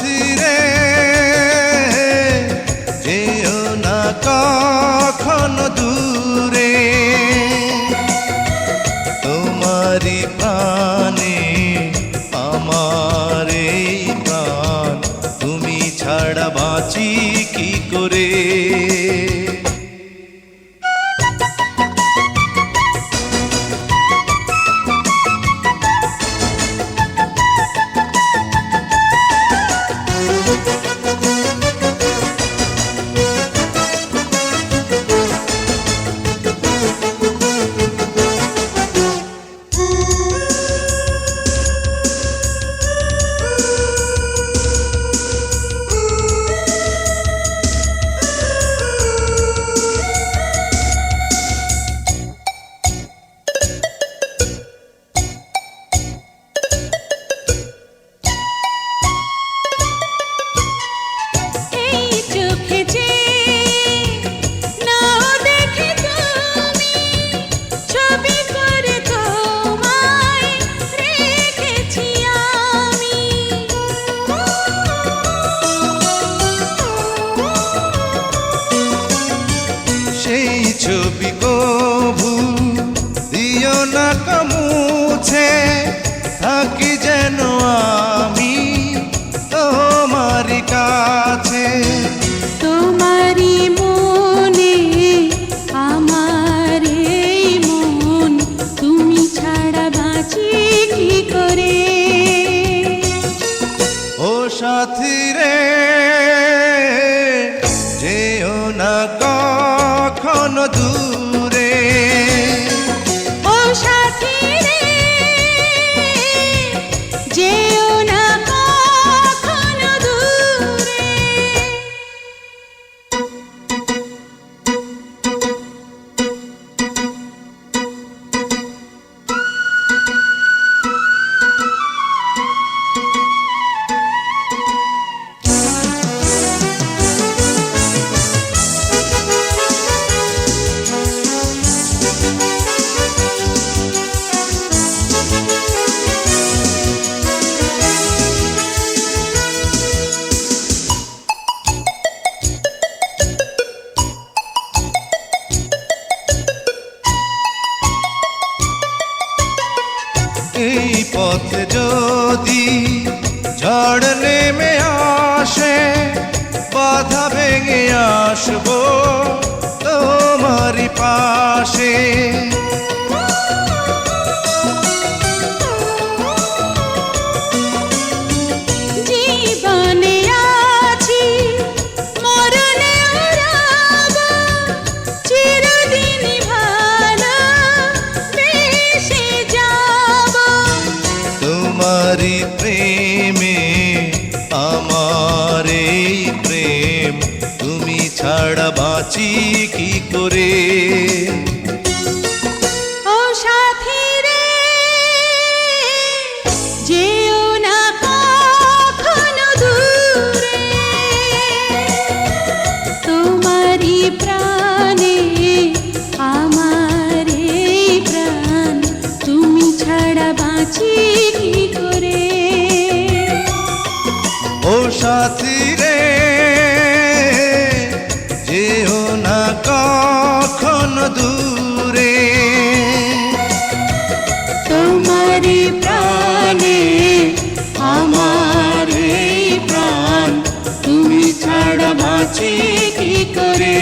সাথী রে যেও না কখনো দূরে, তোমারই প্রাণে আমার এই প্রাণ, তুমি ছাড়া বাঁচি কি করে। সেই ছবি কভু দিও না মুছে, থাকি যেন আমি তোমারই কাছে। তোমারই মনে আমার এই মন, তুমি ছাড়া বাঁচি কি করে। ও সাথী রে যেও না কখনো দূরে, ও সাথী রে যেও না কখনো দূরে। এই পথে যদি ঝড় নেমে আসে, বাধা ভেঙে আসবো তোমারই পাশে। জীবনে আছি মরণে রব, চিরদিন ভালো বেশে যাব। তোমারই প্রেমে আমার এই প্রেম, তুমি ছাড়া বাঁচি কি করে। ও সাথী রে যেও না কখনো দূরে, তোমারই প্রাণে আমার এই প্রাণ, তুমি ছাড়া বাঁচি কি করে। ও সাথী রে যেও না কখনো দূরে, তোমারই প্রাণে আমার এই প্রাণ, তুমি ছাড়া বাঁচি কি করে।